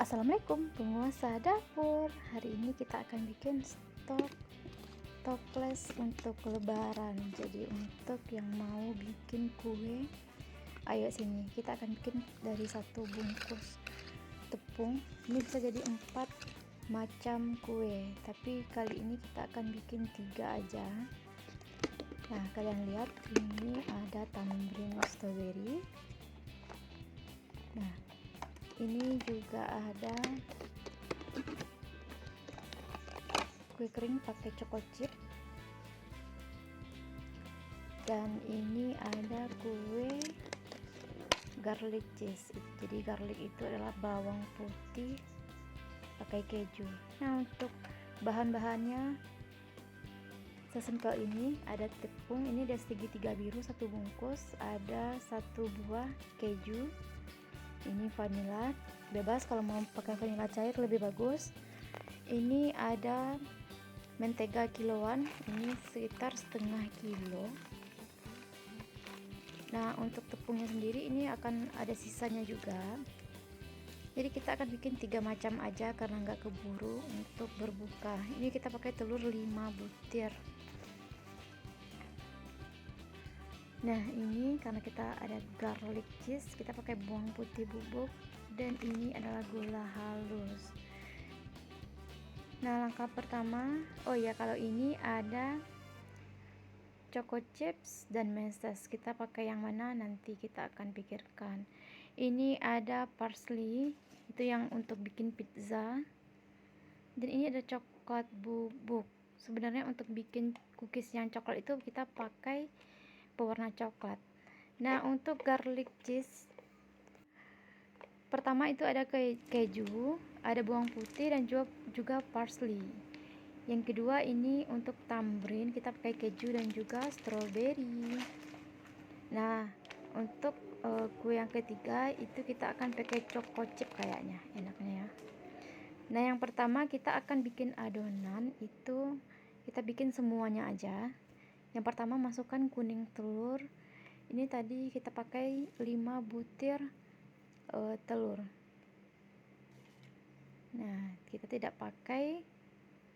Assalamualaikum penguasa dapur. Hari ini kita akan bikin toples untuk lebaran. Jadi untuk yang mau bikin kue, ayo sini, kita akan bikin dari satu bungkus tepung. Ini bisa jadi 4 macam kue, tapi kali ini kita akan bikin 3 aja. Nah, kalian lihat ini ada tamrin strawberry. Nah, ini juga ada kue kering pakai choco chip, dan ini ada kue garlic cheese. Jadi garlic itu adalah bawang putih pakai keju. Nah, untuk bahan-bahannya sesimpel ini. Ada tepung, ini ada segitiga biru 1 bungkus, ada 1 buah keju, ini vanila, bebas kalau mau pakai vanila cair lebih bagus. Ini ada mentega kiloan, ini sekitar setengah kilo. Nah, untuk tepungnya sendiri ini akan ada sisanya juga. Jadi kita akan bikin 3 macam aja karena nggak keburu untuk berbuka. Ini kita pakai telur 5 butir. Nah, ini karena kita ada garlic cheese, kita pakai bawang putih bubuk, dan ini adalah gula halus. Nah, langkah pertama, oh ya, kalau ini ada choco chips dan meses, kita pakai yang mana nanti kita akan pikirkan. Ini ada parsley, itu yang untuk bikin pizza, dan ini ada coklat bubuk. Sebenarnya untuk bikin cookies yang coklat itu kita pakai pewarna coklat. Nah, untuk garlic cheese, pertama itu ada keju, ada bawang putih, dan juga parsley. Yang kedua ini untuk tamrin, kita pakai keju dan juga strawberry. Nah, untuk kue yang ketiga itu kita akan pakai choco chip kayaknya, enaknya ya. Nah, yang pertama kita akan bikin adonan, itu kita bikin semuanya aja. Yang pertama masukkan kuning telur. Ini tadi kita pakai 5 butir telur. Nah, kita tidak pakai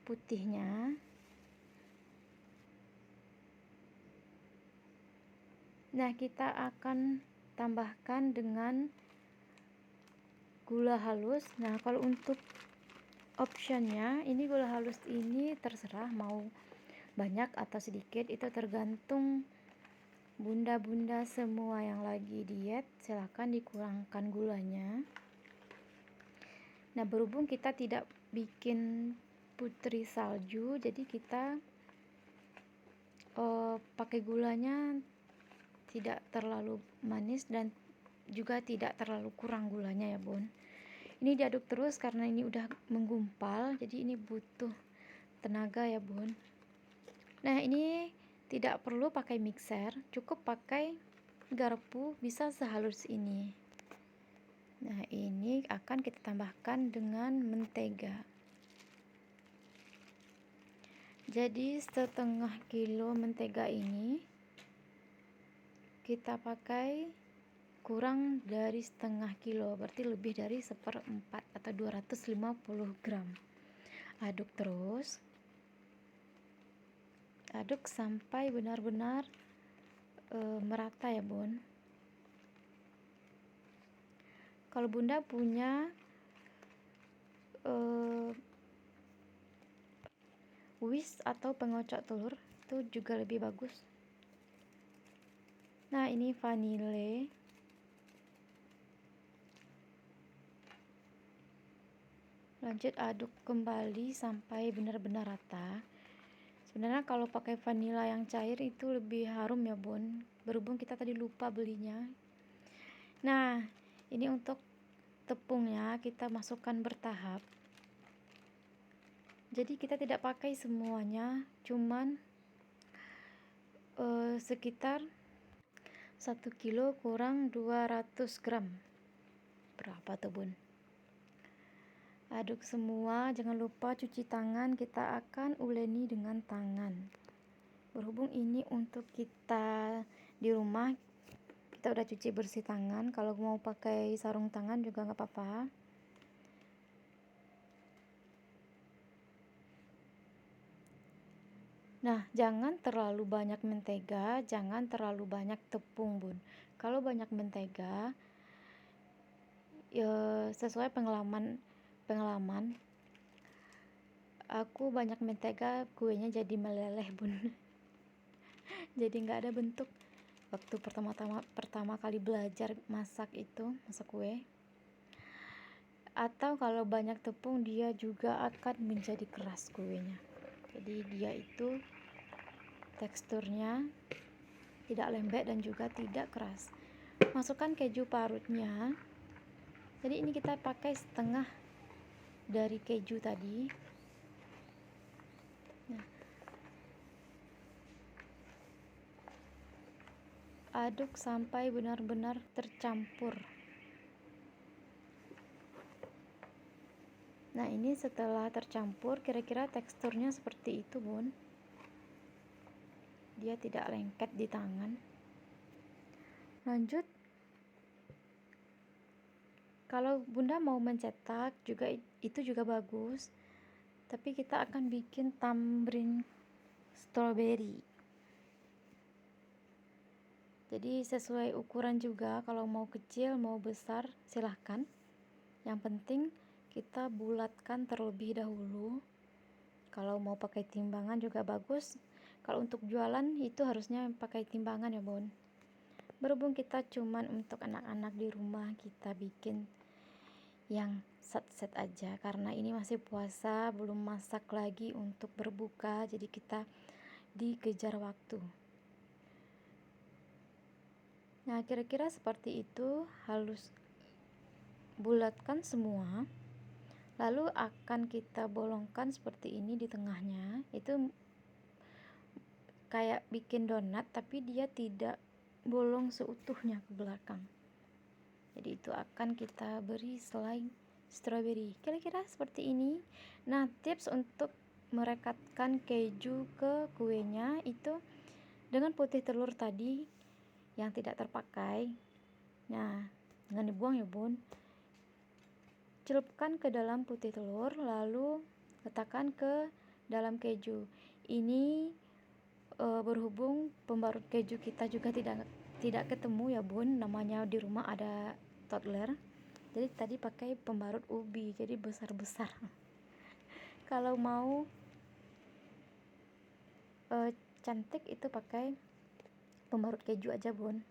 putihnya. Nah, kita akan tambahkan dengan gula halus. Nah, kalau untuk optionnya, ini gula halus ini terserah mau banyak atau sedikit, itu tergantung bunda-bunda semua yang lagi diet, silahkan dikurangkan gulanya. Nah, berhubung kita tidak bikin putri salju, jadi kita pakai gulanya tidak terlalu manis dan juga tidak terlalu kurang gulanya ya bun. Ini diaduk terus karena ini udah menggumpal, jadi ini butuh tenaga ya bun. Nah, ini tidak perlu pakai mixer, cukup pakai garpu, bisa sehalus ini. Nah, ini akan kita tambahkan dengan mentega. Jadi setengah kilo mentega ini kita pakai kurang dari setengah kilo, berarti lebih dari 1/4 atau 250 gram. Aduk terus, aduk sampai benar-benar merata ya bun. Kalau bunda punya whisk atau pengocok telur, itu juga lebih bagus. Nah, ini vanille. Lanjut aduk kembali sampai benar-benar rata. Sebenarnya kalau pakai vanila yang cair itu lebih harum ya bun, berhubung kita tadi lupa belinya. Nah, ini untuk tepungnya kita masukkan bertahap. Jadi kita tidak pakai semuanya, cuman sekitar 1 kilo kurang 200 gram. Berapa tuh bun? Aduk semua, jangan lupa cuci tangan, kita akan uleni dengan tangan. Berhubung ini untuk kita di rumah, kita udah cuci bersih tangan. Kalau mau pakai sarung tangan juga nggak apa-apa. Nah, jangan terlalu banyak mentega, jangan terlalu banyak tepung, Bun. Kalau banyak mentega, sesuai pengalaman aku banyak mentega, kuenya jadi meleleh, Bun. Jadi nggak ada bentuk. Waktu pertama kali belajar masak kue. Atau kalau banyak tepung, dia juga akan menjadi keras kuenya. Jadi dia itu teksturnya tidak lembek dan juga tidak keras. Masukkan keju parutnya. Jadi ini kita pakai setengah dari keju tadi. Nah, aduk sampai benar-benar tercampur. Nah, ini setelah tercampur, kira-kira teksturnya seperti itu, Bun. Dia tidak lengket di tangan. Lanjut, kalau Bunda mau mencetak juga itu juga bagus, tapi kita akan bikin tambrin strawberry. Jadi sesuai ukuran juga, kalau mau kecil mau besar silahkan. Yang penting kita bulatkan terlebih dahulu. Kalau mau pakai timbangan juga bagus. Kalau untuk jualan itu harusnya pakai timbangan ya, Bun. Berhubung kita cuman untuk anak-anak di rumah, kita bikin yang set-set aja karena ini masih puasa, belum masak lagi untuk berbuka, jadi kita dikejar waktu. Nah, kira-kira seperti itu, halus bulatkan semua. Lalu akan kita bolongkan seperti ini di tengahnya. Itu kayak bikin donat tapi dia tidak bolong seutuhnya ke belakang. Jadi itu akan kita beri selai strawberry. Kira-kira seperti ini. Nah, tips untuk merekatkan keju ke kuenya itu dengan putih telur tadi yang tidak terpakai. Nah, jangan dibuang ya, Bun. Celupkan ke dalam putih telur, lalu letakkan ke dalam keju. Ini berhubung pembarut keju kita juga tidak ketemu ya, Bun. Namanya di rumah ada toddler. Jadi tadi pakai pembarut ubi, jadi besar-besar. Kalau mau cantik itu pakai pembarut keju aja, Bun.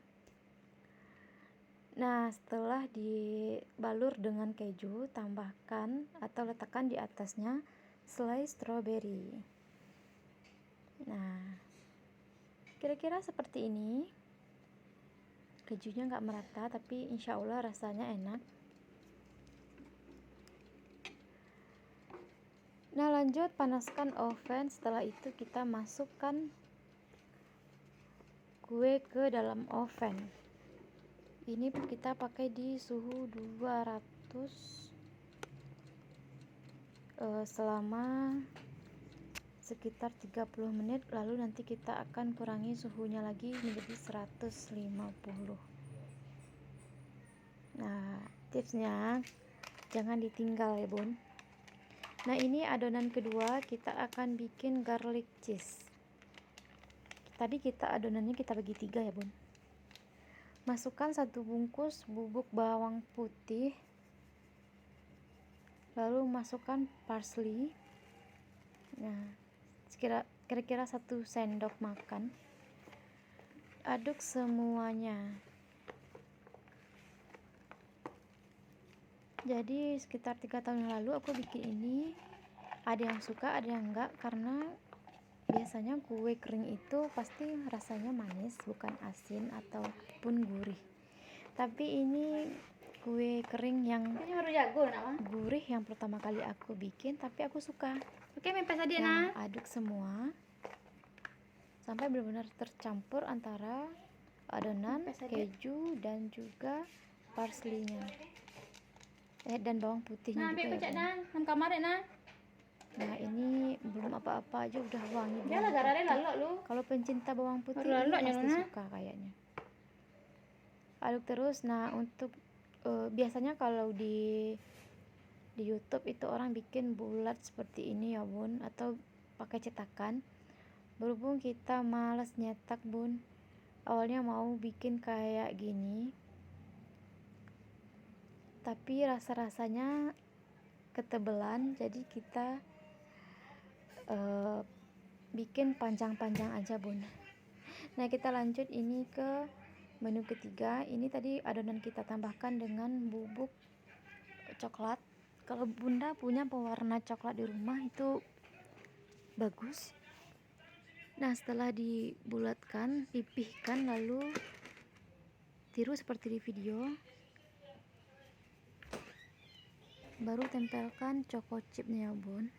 Nah, setelah dibalur dengan keju, tambahkan atau letakkan di atasnya selai strawberry. Nah, kira-kira seperti ini. Kejunya nggak merata, tapi insya Allah rasanya enak. Nah, lanjut panaskan oven. Setelah itu kita masukkan kue ke dalam oven. Ini kita pakai di suhu 200 selama sekitar 30 menit, lalu nanti kita akan kurangi suhunya lagi menjadi 150. Nah, tipsnya jangan ditinggal ya, Bun. Nah, ini adonan kedua, kita akan bikin garlic cheese. Tadi adonannya kita bagi 3 ya, Bun. Masukkan 1 bungkus bubuk bawang putih, lalu masukkan parsley. Nah, kira-kira 1 sendok makan. Aduk semuanya. Jadi sekitar 3 tahun yang lalu aku bikin ini. Ada yang suka, ada yang enggak, karena biasanya kue kering itu pasti rasanya manis, bukan asin ataupun gurih. Tapi ini kue kering yang gurih yang pertama kali aku bikin, tapi aku suka. Oke, mepes tadi Nah, aduk semua sampai benar-benar tercampur antara adonan keju dan juga parsley-nya. Dan bawang putihnya juga ya, Bun. Nah, ini belum apa-apa aja udah wangi banget. Kalau pencinta bawang putih ini pasti suka kayaknya. Aduk terus. Nah, untuk biasanya kalau di YouTube itu orang bikin bulat seperti ini ya, Bun, atau pakai cetakan. Berhubung kita malas nyetak bun, awalnya mau bikin kayak gini, tapi rasa-rasanya ketebelan, jadi kita bikin panjang-panjang aja bun. Nah, kita lanjut ini ke menu ketiga. Ini tadi adonan kita tambahkan dengan bubuk coklat. Kalau bunda punya pewarna coklat di rumah itu bagus. Nah, setelah dibulatkan, pipihkan, lalu tiru seperti di video, baru tempelkan choco chipnya bun.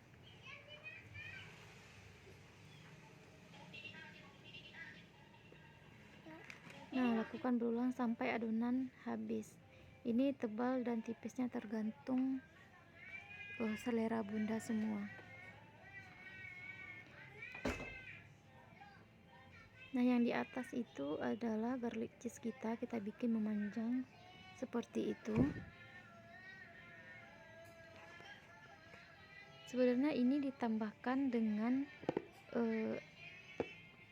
Nah, lakukan berulang sampai adonan habis. Ini tebal dan tipisnya tergantung selera bunda semua. Nah, yang di atas itu adalah garlic cheese kita bikin memanjang seperti itu. Sebenarnya ini ditambahkan dengan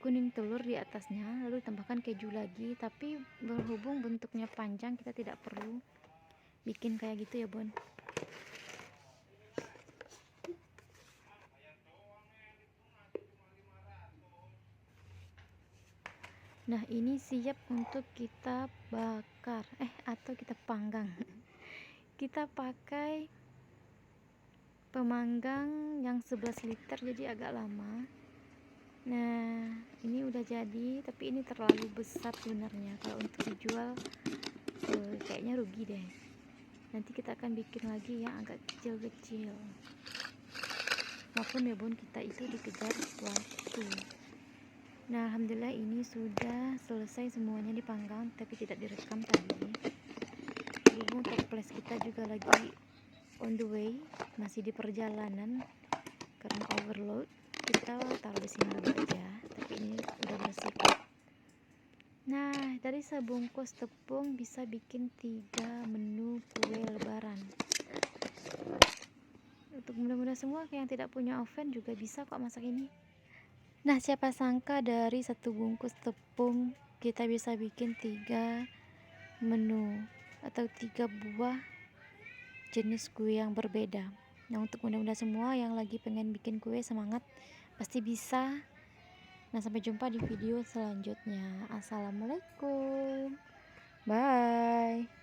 kuning telur di atasnya, lalu tambahkan keju lagi, tapi berhubung bentuknya panjang, kita tidak perlu bikin kayak gitu ya bun. Nah, ini siap untuk kita bakar atau kita panggang. Kita pakai pemanggang yang 11 liter, jadi agak lama. Nah, ini udah jadi, tapi ini terlalu besar sebenarnya kalau untuk dijual. Kayaknya rugi deh. Nanti kita akan bikin lagi yang agak kecil-kecil. Maupun ya bun, kita itu dikejar waktu. Nah, alhamdulillah ini sudah selesai semuanya dipanggang, tapi tidak direkam tadi. Berhubung toples kita juga lagi on the way, masih di perjalanan karena overload, kita taruh di sini dulu aja. Tapi ini udah bersih. Nah, dari sebungkus tepung bisa bikin 3 menu kue lebaran. Untuk mudah-mudahan semua yang tidak punya oven juga bisa kok masak ini. Nah, siapa sangka dari 1 bungkus tepung kita bisa bikin 3 menu atau 3 buah jenis kue yang berbeda. Nah, untuk mudah-mudahan semua yang lagi pengen bikin kue, semangat, pasti bisa. Nah, sampai jumpa di video selanjutnya. Assalamualaikum, bye.